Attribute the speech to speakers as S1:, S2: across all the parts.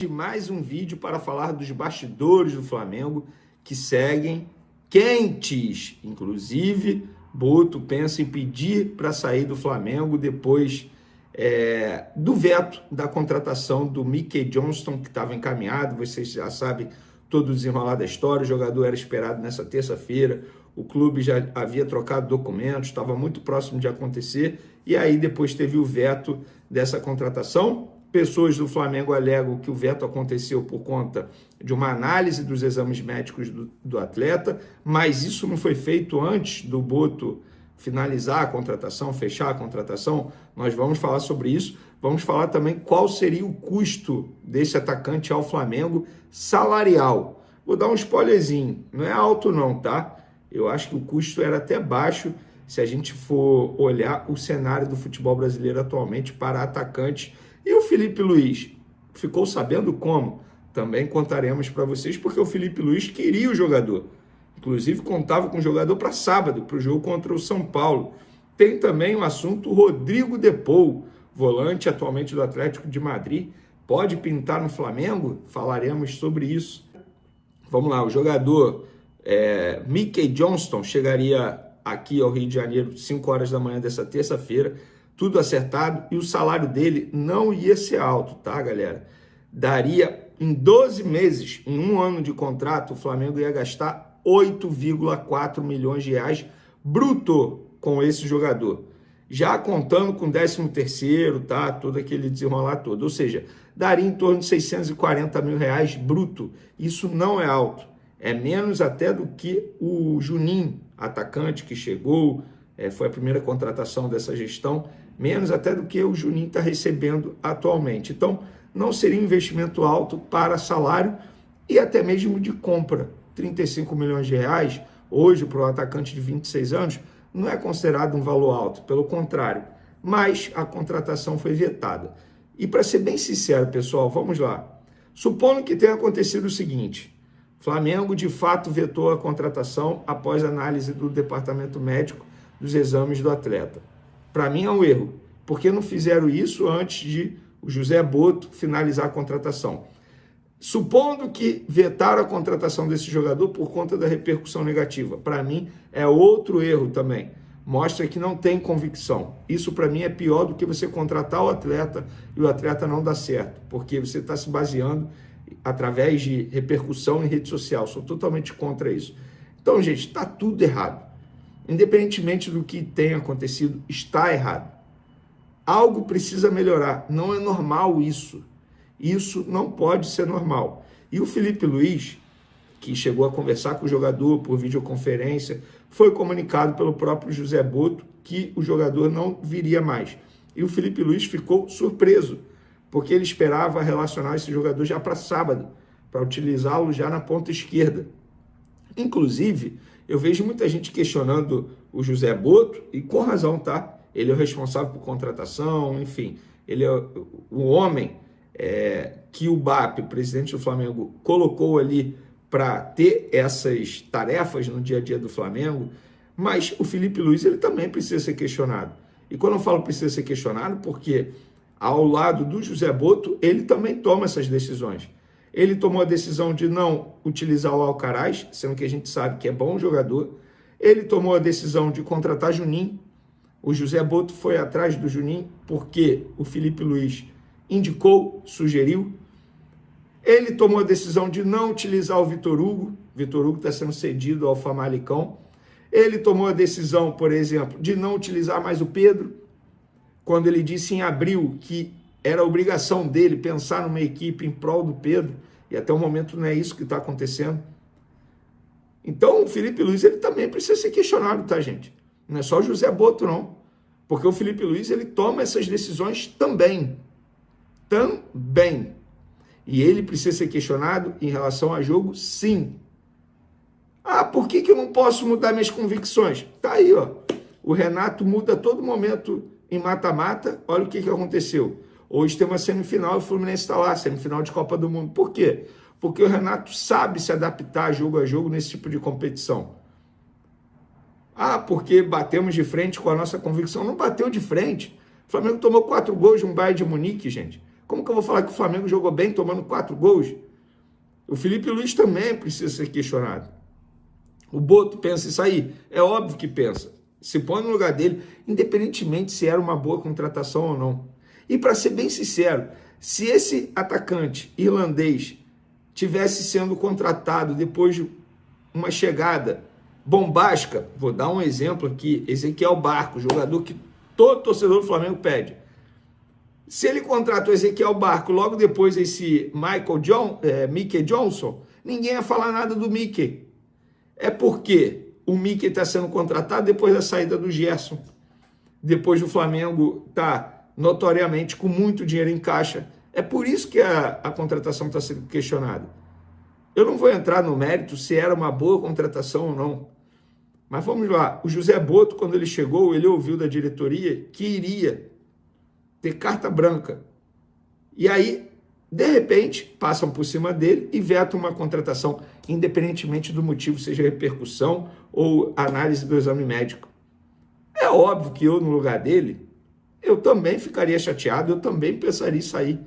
S1: Mais um vídeo para falar dos bastidores do Flamengo que seguem quentes. Inclusive, Boto pensa em pedir para sair do Flamengo depois do veto da contratação do Mickey Johnston, que estava encaminhado. Vocês já sabem todo o desenrolar da história. O jogador era esperado nessa terça-feira. O clube já havia trocado documentos, estava muito próximo de acontecer. E aí depois teve o veto dessa contratação. Pessoas do Flamengo alegam que o veto aconteceu por conta de uma análise dos exames médicos do atleta, mas isso não foi feito antes do Boto finalizar a contratação, fechar a contratação. Nós vamos falar sobre isso. Vamos falar também qual seria o custo desse atacante ao Flamengo salarial. Vou dar um spoilerzinho, não é alto não, tá? Eu acho que o custo era até baixo se a gente for olhar o cenário do futebol brasileiro atualmente para atacantes. E o Felipe Luiz ficou sabendo como? Também contaremos para vocês, porque o Felipe Luiz queria o jogador. Inclusive, contava com o jogador para sábado, para o jogo contra o São Paulo. Tem também o assunto Rodrigo De Paul, volante atualmente do Atlético de Madrid. Pode pintar no Flamengo? Falaremos sobre isso. Vamos lá, o jogador Mickey Johnston chegaria aqui ao Rio de Janeiro 5 horas da manhã dessa terça-feira. Tudo acertado, e o salário dele não ia ser alto, tá, galera? Daria, em 12 meses, em um ano de contrato, o Flamengo ia gastar 8,4 milhões de reais bruto com esse jogador. Já contando com 13º, tá? Todo aquele desenrolar todo. Ou seja, daria em torno de 640 mil reais bruto. Isso não é alto. É menos até do que o Juninho, atacante que chegou, foi a primeira contratação dessa gestão, menos até do que o Juninho está recebendo atualmente. Então, não seria um investimento alto para salário e até mesmo de compra. 35 milhões de reais, hoje, para um atacante de 26 anos, não é considerado um valor alto, pelo contrário. Mas a contratação foi vetada. E para ser bem sincero, pessoal, vamos lá. Supondo que tenha acontecido o seguinte: Flamengo, de fato, vetou a contratação após análise do departamento médico dos exames do atleta. Para mim é um erro, porque não fizeram isso antes de o José Boto finalizar a contratação. Supondo que vetaram a contratação desse jogador por conta da repercussão negativa, para mim é outro erro também. Mostra que não tem convicção. Isso para mim é pior do que você contratar o atleta e o atleta não dar certo, porque você está se baseando através de repercussão em rede social. Sou totalmente contra isso. Então, gente, está tudo errado. Independentemente do que tenha acontecido, está errado. Algo precisa melhorar. Não é normal isso. Isso não pode ser normal. E o Felipe Luiz, que chegou a conversar com o jogador por videoconferência, foi comunicado pelo próprio José Boto que o jogador não viria mais. E o Felipe Luiz ficou surpreso, porque ele esperava relacionar esse jogador já para sábado, para utilizá-lo já na ponta esquerda. Inclusive, eu vejo muita gente questionando o José Boto, e com razão, tá? Ele é o responsável por contratação, enfim, ele é o homem que o BAP, o presidente do Flamengo, colocou ali para ter essas tarefas no dia a dia do Flamengo, mas o Felipe Luiz ele também precisa ser questionado. E quando eu falo precisa ser questionado, porque ao lado do José Boto, ele também toma essas decisões. Ele tomou a decisão de não utilizar o Alcaraz, sendo que a gente sabe que é bom jogador. Ele tomou a decisão de contratar Juninho. O José Boto foi atrás do Juninho porque o Felipe Luiz indicou, sugeriu. Ele tomou a decisão de não utilizar o Vitor Hugo. Vitor Hugo está sendo cedido ao Famalicão. Ele tomou a decisão, por exemplo, de não utilizar mais o Pedro, quando ele disse em abril que era obrigação dele pensar numa equipe em prol do Pedro, e até o momento não é isso que está acontecendo. Então o Felipe Luiz ele também precisa ser questionado, tá, gente? Não é só o José Boto, não. Porque o Felipe Luiz ele toma essas decisões também. Também. E ele precisa ser questionado em relação a jogo, sim. Ah, por que eu não posso mudar minhas convicções? Tá aí, ó. O Renato muda a todo momento em mata-mata. Olha o que aconteceu. Hoje tem uma semifinal e o Fluminense está lá, semifinal de Copa do Mundo. Por quê? Porque o Renato sabe se adaptar jogo a jogo nesse tipo de competição. Ah, porque batemos de frente com a nossa convicção. Não bateu de frente. O Flamengo tomou 4 gols de um Bayern de Munique, gente. Como que eu vou falar que o Flamengo jogou bem tomando 4 gols? O Felipe Luiz também precisa ser questionado. O Boto pensa isso aí? É óbvio que pensa. Se põe no lugar dele, independentemente se era uma boa contratação ou não. E para ser bem sincero, se esse atacante irlandês tivesse sendo contratado depois de uma chegada bombástica, vou dar um exemplo aqui, Ezequiel Barco, jogador que todo torcedor do Flamengo pede. Se ele contrata o Ezequiel Barco, logo depois esse Mickey Johnson, ninguém ia falar nada do Mickey. É porque o Mickey está sendo contratado depois da saída do Gerson. Depois do Flamengo tá notoriamente com muito dinheiro em caixa. É por isso que a contratação está sendo questionada. Eu não vou entrar no mérito se era uma boa contratação ou não. Mas vamos lá. O José Boto, quando ele chegou, ele ouviu da diretoria que iria ter carta branca. E aí, de repente, passam por cima dele e vetam uma contratação, independentemente do motivo, seja repercussão ou análise do exame médico. É óbvio que eu, no lugar dele, eu também ficaria chateado, eu também pensaria em sair.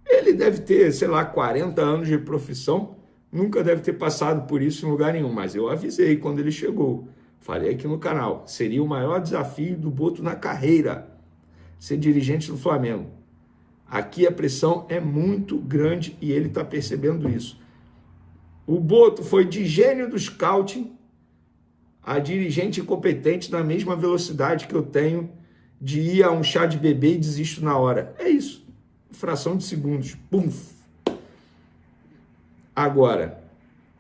S1: Ele deve ter, sei lá, 40 anos de profissão, nunca deve ter passado por isso em lugar nenhum, mas eu avisei quando ele chegou. Falei aqui no canal, seria o maior desafio do Boto na carreira, ser dirigente do Flamengo. Aqui a pressão é muito grande e ele está percebendo isso. O Boto foi de gênio do scouting a dirigente incompetente na mesma velocidade que eu tenho de ir a um chá de bebê e desisto na hora. É isso. Fração de segundos. Pum. Agora,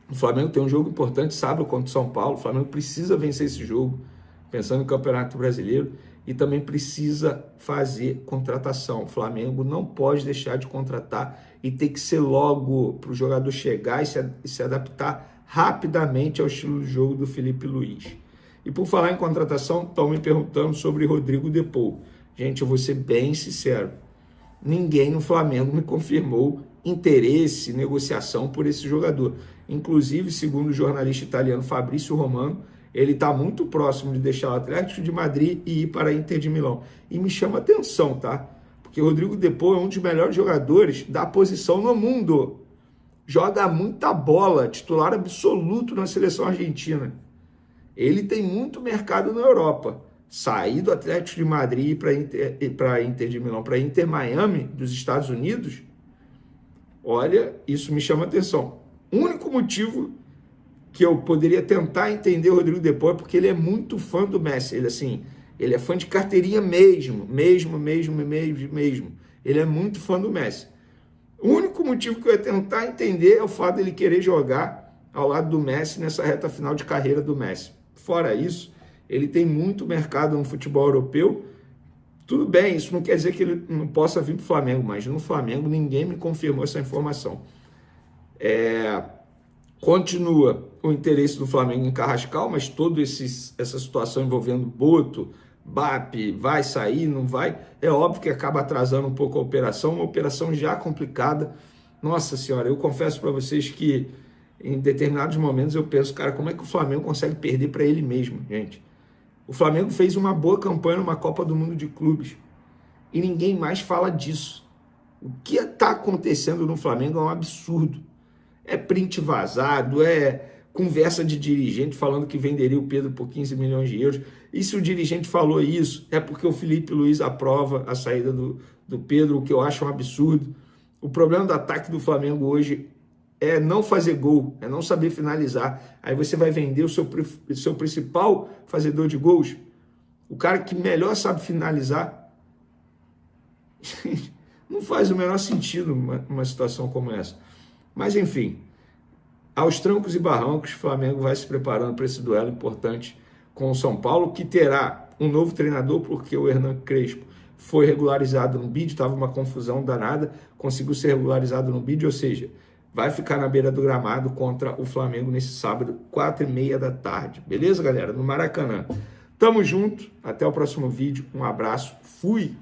S1: o Flamengo tem um jogo importante sábado contra o São Paulo. O Flamengo precisa vencer esse jogo, pensando no Campeonato Brasileiro, e também precisa fazer contratação. O Flamengo não pode deixar de contratar e tem que ser logo para o jogador chegar e se adaptar rapidamente ao estilo de jogo do Felipe Luiz. E por falar em contratação, estão me perguntando sobre Rodrigo Depou. Gente, eu vou ser bem sincero. Ninguém no Flamengo me confirmou interesse, negociação por esse jogador. Inclusive, segundo o jornalista italiano Fabrício Romano, ele está muito próximo de deixar o Atlético de Madrid e ir para a Inter de Milão. E me chama atenção, tá? Porque o Rodrigo Depou é um dos melhores jogadores da posição no mundo. Joga muita bola, titular absoluto na seleção argentina. Ele tem muito mercado na Europa. Sair do Atlético de Madrid para a Inter de Milão, para a Inter Miami dos Estados Unidos, olha, isso me chama atenção. O único motivo que eu poderia tentar entender o Rodrigo Depou é porque ele é muito fã do Messi. Ele é fã de carteirinha mesmo. Ele é muito fã do Messi. O único motivo que eu ia tentar entender é o fato dele querer jogar ao lado do Messi nessa reta final de carreira do Messi. Fora isso, ele tem muito mercado no futebol europeu. Tudo bem, isso não quer dizer que ele não possa vir para o Flamengo, mas no Flamengo ninguém me confirmou essa informação. Continua o interesse do Flamengo em Carrascal, mas toda essa situação envolvendo Boto, BAP, vai sair, não vai, é óbvio que acaba atrasando um pouco a operação, uma operação já complicada. Nossa senhora, eu confesso para vocês que em determinados momentos eu penso, cara, como é que o Flamengo consegue perder para ele mesmo, gente? O Flamengo fez uma boa campanha numa Copa do Mundo de Clubes e ninguém mais fala disso. O que está acontecendo no Flamengo é um absurdo. É print vazado, é conversa de dirigente falando que venderia o Pedro por 15 milhões de euros. E se o dirigente falou isso, é porque o Felipe Luiz aprova a saída do Pedro, o que eu acho um absurdo. O problema do ataque do Flamengo hoje é não fazer gol, é não saber finalizar. Aí você vai vender o seu principal fazedor de gols, o cara que melhor sabe finalizar. Não faz o menor sentido uma situação como essa. Mas, enfim, aos trancos e barrancos, o Flamengo vai se preparando para esse duelo importante com o São Paulo, que terá um novo treinador, porque o Hernan Crespo foi regularizado no bid, estava uma confusão danada, conseguiu ser regularizado no bid, ou seja, vai ficar na beira do gramado contra o Flamengo nesse sábado, 4h30 da tarde. Beleza, galera? No Maracanã. Tamo junto, até o próximo vídeo, um abraço, fui!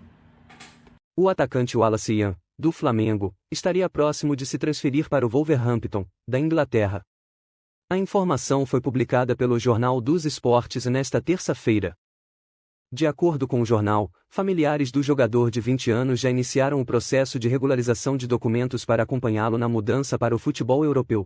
S2: O atacante Wallace Ian, do Flamengo, estaria próximo de se transferir para o Wolverhampton, da Inglaterra. A informação foi publicada pelo Jornal dos Esportes nesta terça-feira. De acordo com o jornal, familiares do jogador de 20 anos já iniciaram o processo de regularização de documentos para acompanhá-lo na mudança para o futebol europeu.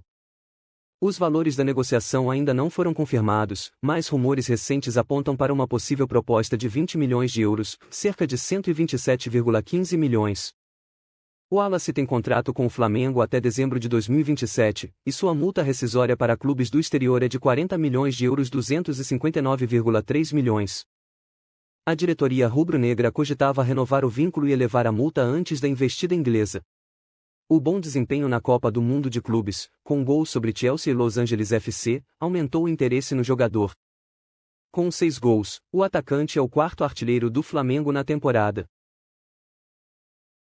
S2: Os valores da negociação ainda não foram confirmados, mas rumores recentes apontam para uma possível proposta de 20 milhões de euros, cerca de 127,15 milhões. O Wallace tem contrato com o Flamengo até dezembro de 2027, e sua multa rescisória para clubes do exterior é de 40 milhões de euros, 259,3 milhões. A diretoria rubro-negra cogitava renovar o vínculo e elevar a multa antes da investida inglesa. O bom desempenho na Copa do Mundo de Clubes, com gols sobre Chelsea e Los Angeles FC, aumentou o interesse no jogador. Com 6 gols, o atacante é o quarto artilheiro do Flamengo na temporada.